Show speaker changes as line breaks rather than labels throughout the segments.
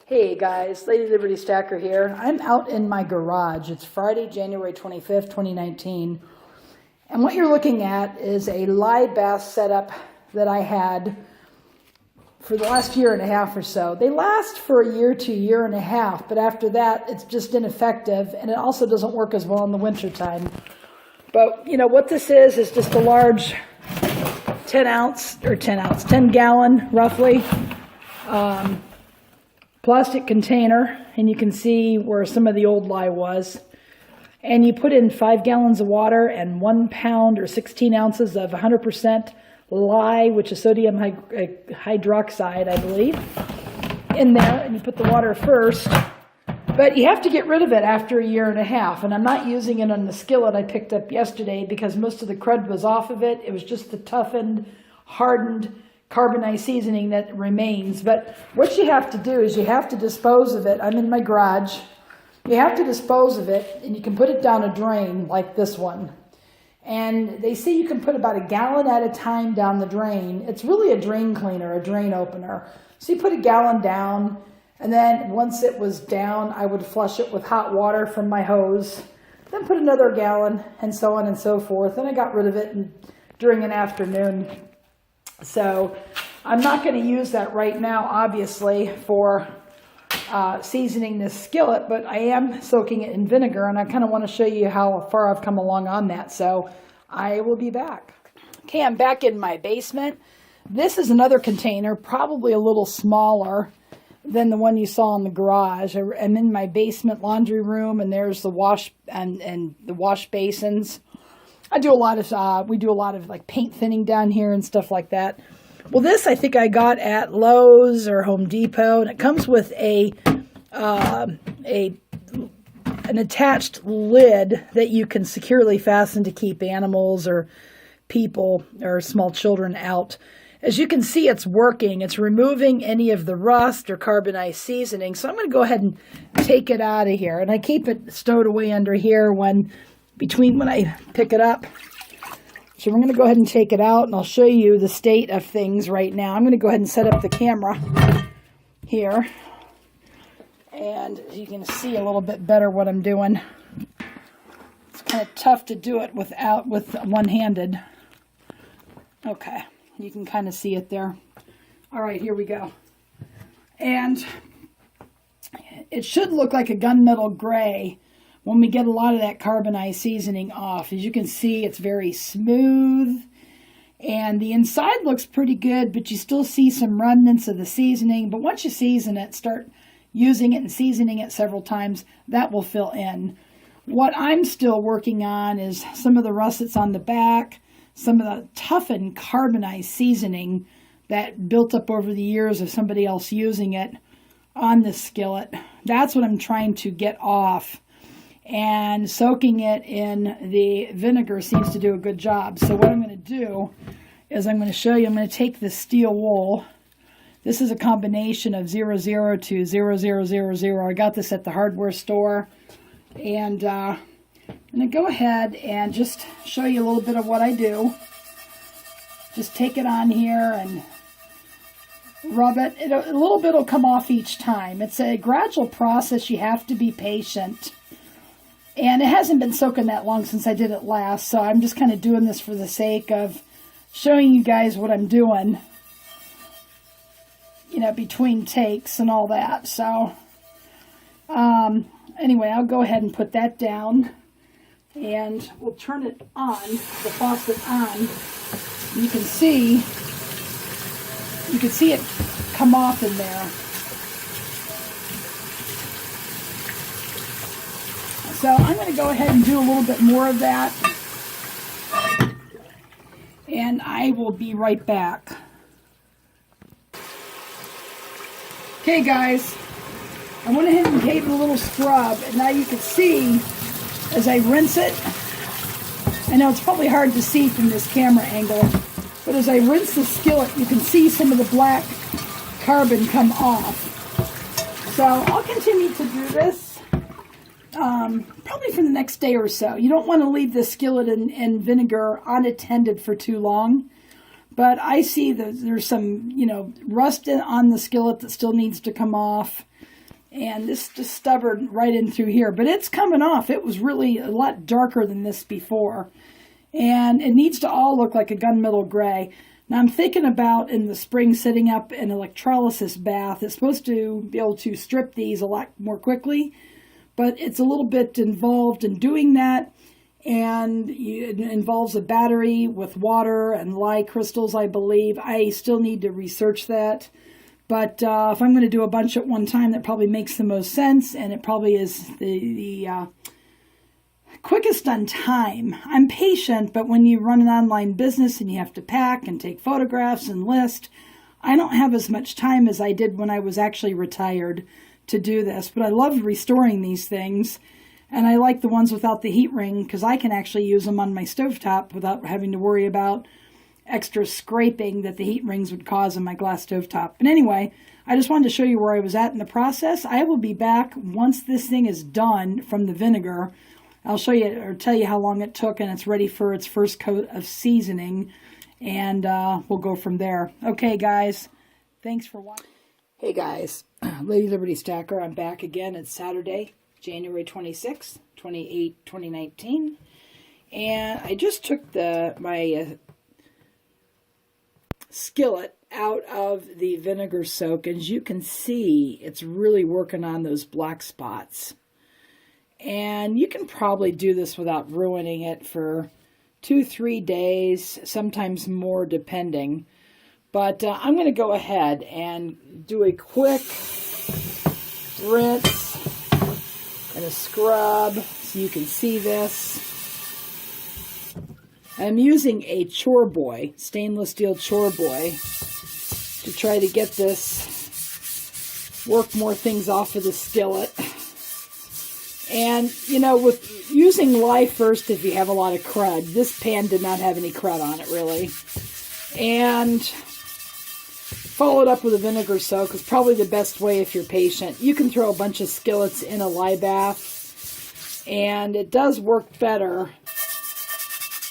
Hey guys, LadyLibertyStacker here. I'm out in my garage. It's Friday, January 25th, 2019. And what you're looking at is a live bath setup that I had for the last year and a half or so. They last for a year to a year and a half, but after that, it's just ineffective, and it also doesn't work as well in the wintertime. But, you know, what this is just a large 10 gallon, roughly, plastic container, and you can see where some of the old lye was. And you put in 5 gallons of water and 1 pound or 16 ounces of 100% lye, which is sodium hydroxide, I believe, in there. And you put the water first, but you have to get rid of it after a year and a half. And I'm not using it on the skillet I picked up yesterday because most of the crud was off of it. It was just the toughened, hardened, carbonized seasoning that remains. But what you have to do is you have to dispose of it. I'm in my garage. You have to dispose of it, and you can put it down a drain like this one. And they say you can put about 1 gallon at a time down the drain. It's really a drain cleaner, a drain opener. So you put 1 gallon down, and then once it was down, I would flush it with hot water from my hose, then put another gallon, and so on and so forth. And I got rid of it during an afternoon. So I'm not going to use that right now, obviously, for seasoning this skillet, but I am soaking it in vinegar, and I kind of want to show you how far I've come along on that. So I will be back. Okay, I'm back in my basement. This is another container, probably a little smaller than the one you saw in the garage. I'm in my basement laundry room, and there's the wash and the wash basins. We do a lot of like paint thinning down here and stuff like that. Well, this I think I got at Lowe's or Home Depot, and it comes with an attached lid that you can securely fasten to keep animals or people or small children out. As you can see, it's working. It's removing any of the rust or carbonized seasoning. So I'm going to go ahead and take it out of here, and I keep it stowed away under here when I pick it up. So we're going to go ahead and take it out, and I'll show you the state of things right now. I'm going to go ahead and set up the camera here, and you can see a little bit better what I'm doing. It's kind of tough to do it with one-handed. Okay, you can kind of see it there. All right, here we go. And it should look like a gunmetal gray when we get a lot of that carbonized seasoning off. As you can see, it's very smooth, and the inside looks pretty good, but you still see some remnants of the seasoning. But once you season it, start using it and seasoning it several times, that will fill in. What I'm still working on is some of the rust that's on the back, some of the toughened carbonized seasoning that built up over the years of somebody else using it on this skillet. That's what I'm trying to get off. And soaking it in the vinegar seems to do a good job. So what I'm going to do is I'm going to show you, I'm going to take this steel wool. This is a combination of 00 to 0000. I got this at the hardware store. And I'm going to go ahead and just show you a little bit of what I do. Just take it on here and rub it. A little bit will come off each time. It's a gradual process. You have to be patient. And it hasn't been soaking that long since I did it last, so I'm just kind of doing this for the sake of showing you guys what I'm doing, you know, between takes and all that. So, anyway, I'll go ahead and put that down, and we'll turn it on, the faucet on. You can see it come off in there. So I'm going to go ahead and do a little bit more of that, and I will be right back. Okay guys, I went ahead and gave it a little scrub, and now you can see as I rinse it, I know it's probably hard to see from this camera angle, but as I rinse the skillet, you can see some of the black carbon come off. So I'll continue to do this. Probably for the next day or so. You don't want to leave the skillet and vinegar unattended for too long. But I see that there's some, rust on the skillet that still needs to come off. And this just stubborn right in through here. But it's coming off. It was really a lot darker than this before. And it needs to all look like a gunmetal gray. Now I'm thinking about in the spring setting up an electrolysis bath. It's supposed to be able to strip these a lot more quickly. But it's a little bit involved in doing that. And it involves a battery with water and lye crystals, I believe. I still need to research that. But if I'm going to do a bunch at one time, that probably makes the most sense, and it probably is the quickest on time. I'm patient, but when you run an online business and you have to pack and take photographs and list, I don't have as much time as I did when I was actually retired to do this. But I love restoring these things, and I like the ones without the heat ring because I can actually use them on my stovetop without having to worry about extra scraping that the heat rings would cause on my glass stovetop. But anyway, I just wanted to show you where I was at in the process. I will be back once this thing is done from the vinegar. I'll show you or tell you how long it took, and it's ready for its first coat of seasoning, and we'll go from there. Okay, guys, thanks for watching. Hey guys, Lady Liberty Stacker, I'm back again. It's Saturday, January 26th, 2019, and I just took my skillet out of the vinegar soak. As you can see, it's really working on those black spots. And you can probably do this without ruining it for 2-3 days, sometimes more depending. But I'm going to go ahead and do a quick rinse and a scrub so you can see this. I'm using a chore boy, stainless steel chore boy, to try to get this, work more things off of the skillet. And, you know, with using lye first, if you have a lot of crud, this pan did not have any crud on it, really. And followed up with a vinegar soak is probably the best way if you're patient. You can throw a bunch of skillets in a lye bath, and it does work better.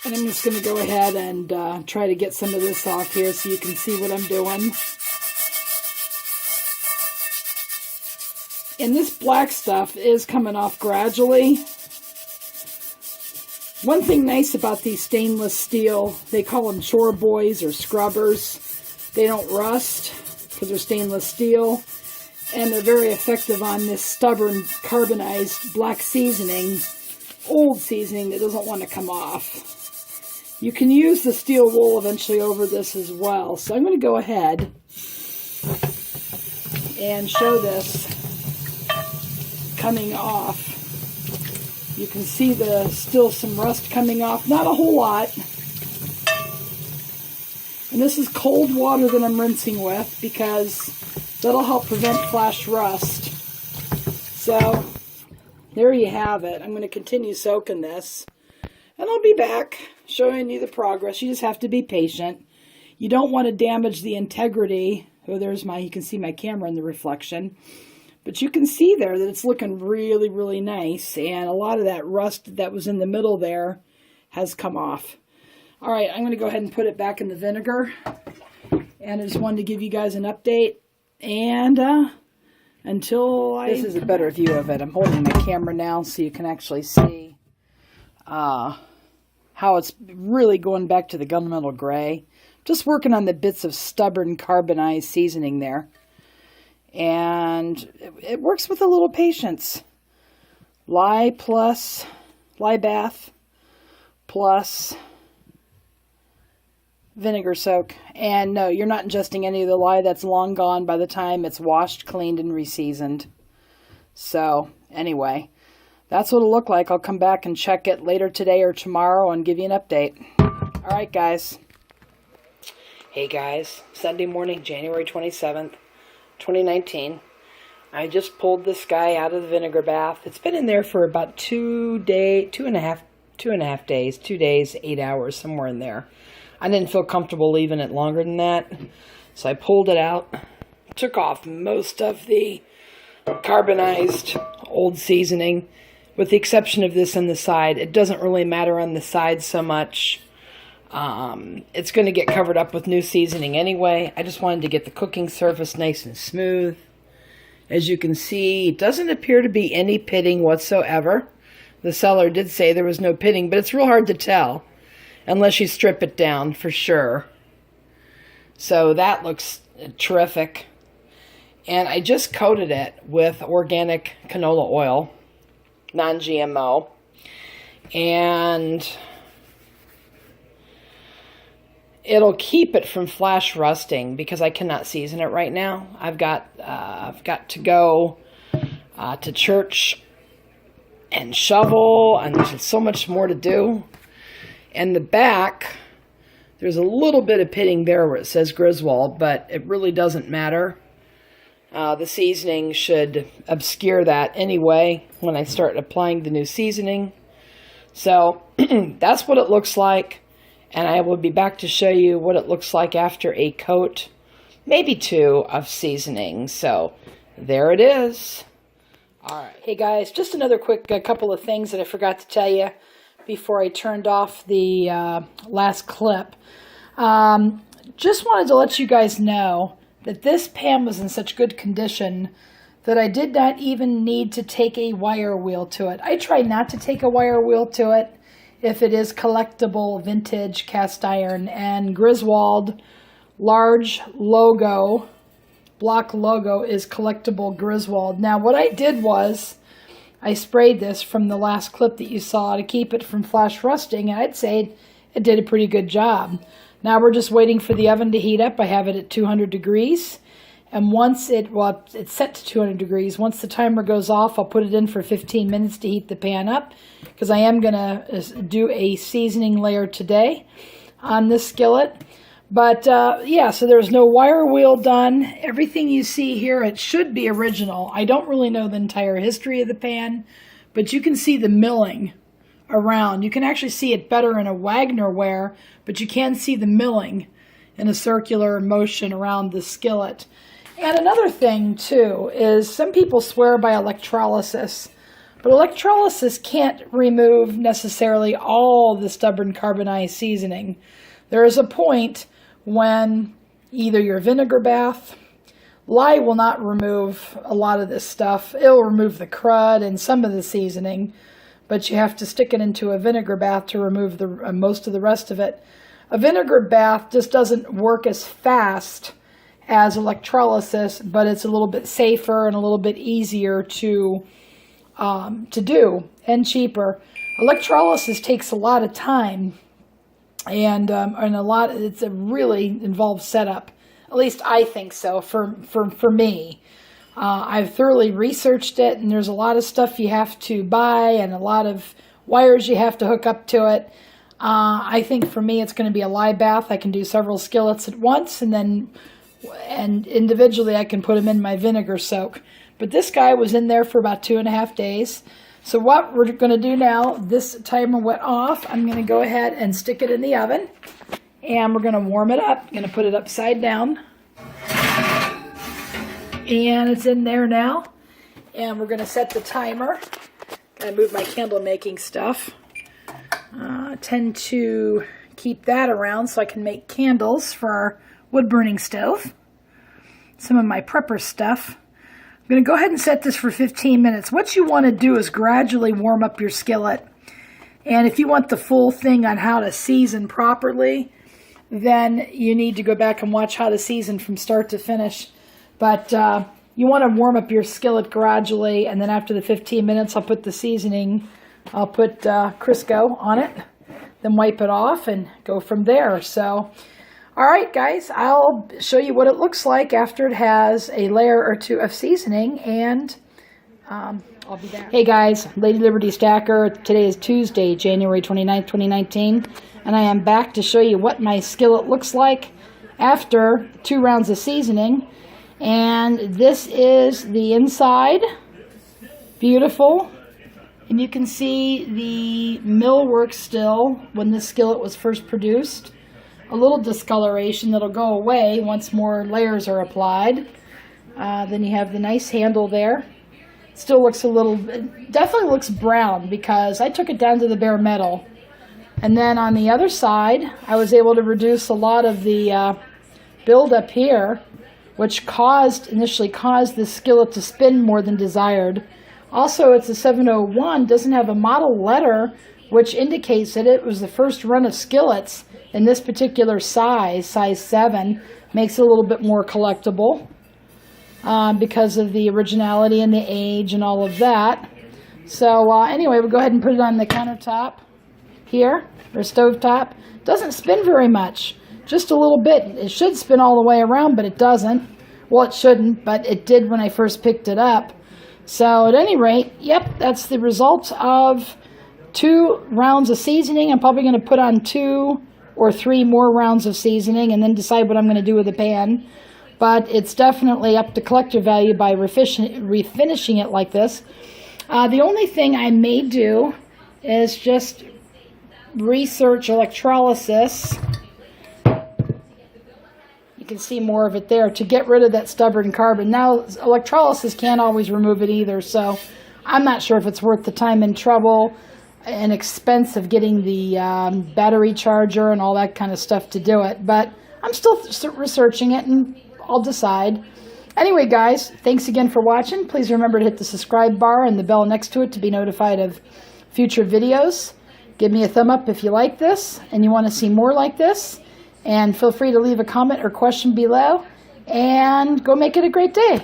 And I'm just going to go ahead and try to get some of this off here so you can see what I'm doing. And this black stuff is coming off gradually. One thing nice about these stainless steel, they call them chore boys or scrubbers. They don't rust because they're stainless steel. And they're very effective on this stubborn carbonized black seasoning, old seasoning that doesn't want to come off. You can use the steel wool eventually over this as well. So I'm going to go ahead and show this coming off. You can see still some rust coming off. Not a whole lot. And this is cold water that I'm rinsing with because that'll help prevent flash rust. So there you have it. I'm going to continue soaking this. And I'll be back showing you the progress. You just have to be patient. You don't want to damage the integrity. Oh, you can see my camera in the reflection. But you can see there that it's looking really, really nice. And a lot of that rust that was in the middle there has come off. All right, I'm going to go ahead and put it back in the vinegar. And I just wanted to give you guys an update. And this is a better view of it. I'm holding my camera now so you can actually see how it's really going back to the gunmetal gray. Just working on the bits of stubborn carbonized seasoning there. And it works with a little patience. Lye bath plus vinegar soak. And no, you're not ingesting any of the lye. That's long gone by the time it's washed, cleaned, and reseasoned. So anyway, that's what it'll look like. I'll come back and check it later today or tomorrow and give you an update. All right, guys. Hey, guys. Sunday morning, January 27th, 2019. I just pulled this guy out of the vinegar bath. It's been in there for about 2 and a half days, 2 days, 8 hours, somewhere in there. I didn't feel comfortable leaving it longer than that. So I pulled it out, took off most of the carbonized old seasoning, with the exception of this on the side. It doesn't really matter on the side so much. It's going to get covered up with new seasoning anyway. I just wanted to get the cooking surface nice and smooth. As you can see, it doesn't appear to be any pitting whatsoever. The seller did say there was no pitting, but it's real hard to tell unless you strip it down for sure. So that looks terrific. And I just coated it with organic canola oil, non-GMO. And it'll keep it from flash rusting because I cannot season it right now. I've got to go to church and shovel, and there's so much more to do. And the back, there's a little bit of pitting there where it says Griswold, but it really doesn't matter. The seasoning should obscure that anyway when I start applying the new seasoning. So that's what it looks like. And I will be back to show you what it looks like after a coat, maybe 2 of seasoning. So there it is. All right. Hey guys, just another quick couple of things that I forgot to tell you before I turned off the last clip. Just wanted to let you guys know that this pan was in such good condition that I did not even need to take a wire wheel to it. I try not to take a wire wheel to it if it is collectible vintage cast iron, and Griswold large logo, block logo is collectible Griswold. Now what I did was I sprayed this from the last clip that you saw to keep it from flash rusting, and I'd say it did a pretty good job. Now we're just waiting for the oven to heat up. I have it at 200 degrees. And once it's set to 200 degrees. Once the timer goes off, I'll put it in for 15 minutes to heat the pan up, because I am going to do a seasoning layer today on this skillet. But yeah, so there's no wire wheel done. Everything you see here, it should be original. I don't really know the entire history of the pan, but you can see the milling around. You can actually see it better in a Wagner ware, but you can see the milling in a circular motion around the skillet. And another thing, too, is some people swear by electrolysis, but electrolysis can't remove necessarily all the stubborn carbonized seasoning. There is a point when either your vinegar bath, lye will not remove a lot of this stuff. It'll remove the crud and some of the seasoning, but you have to stick it into a vinegar bath to remove the most of the rest of it. A vinegar bath just doesn't work as fast as electrolysis, but it's a little bit safer and a little bit easier to do and cheaper. Electrolysis takes a lot of time and it's a really involved setup. At least I think so for me. I've thoroughly researched it, and there's a lot of stuff you have to buy and a lot of wires you have to hook up to it. I think for me it's going to be a lye bath. I can do several skillets at once, and individually I can put them in my vinegar soak. But this guy was in there for about 2.5 days. So what we're going to do now, this timer went off. I'm going to go ahead and stick it in the oven, and we're going to warm it up. I'm going to put it upside down, and it's in there now. And we're going to set the timer. Going to move my candle making stuff. I tend to keep that around so I can make candles for our wood burning stove. Some of my prepper stuff. I'm going to go ahead and set this for 15 minutes. What you want to do is gradually warm up your skillet. And if you want the full thing on how to season properly, then you need to go back and watch how to season from start to finish. But you want to warm up your skillet gradually, and then after the 15 minutes, I'll put the seasoning. I'll put Crisco on it, then wipe it off and go from there. So, all right, guys, I'll show you what it looks like after it has a layer or 2 of seasoning, and I'll be back. Hey, guys, LadyLibertyStacker. Today is Tuesday, January 29th, 2019, and I am back to show you what my skillet looks like after 2 rounds of seasoning. And this is the inside. Beautiful. And you can see the millwork still when this skillet was first produced. A little discoloration that'll go away once more layers are applied. Then you have the nice handle there. Still looks definitely looks brown because I took it down to the bare metal. And then on the other side, I was able to reduce a lot of the buildup here which initially caused the skillet to spin more than desired. Also, it's a 701, doesn't have a model letter, which indicates that it was the first run of skillets in this particular size 7. Makes it a little bit more collectible because of the originality and the age and all of that. So anyway, we'll go ahead and put it on the countertop here, or stovetop. Doesn't spin very much, just a little bit. It should spin all the way around, but it doesn't. Well, it shouldn't, but it did when I first picked it up. So at any rate, yep, that's the result of 2 rounds of seasoning. I'm probably going to put on 2 or 3 more rounds of seasoning and then decide what I'm going to do with the pan. But it's definitely up to collector value by refinishing it like this. The only thing I may do is just research electrolysis. You can see more of it there to get rid of that stubborn carbon. Now, electrolysis can't always remove it either, so I'm not sure if it's worth the time and trouble and expense of getting the battery charger and all that kind of stuff to do it. But I'm still researching it, and I'll decide. Anyway, guys, thanks again for watching. Please remember to hit the subscribe bar and the bell next to it to be notified of future videos. Give me a thumb up if you like this and you want to see more like this. And feel free to leave a comment or question below. And go make it a great day.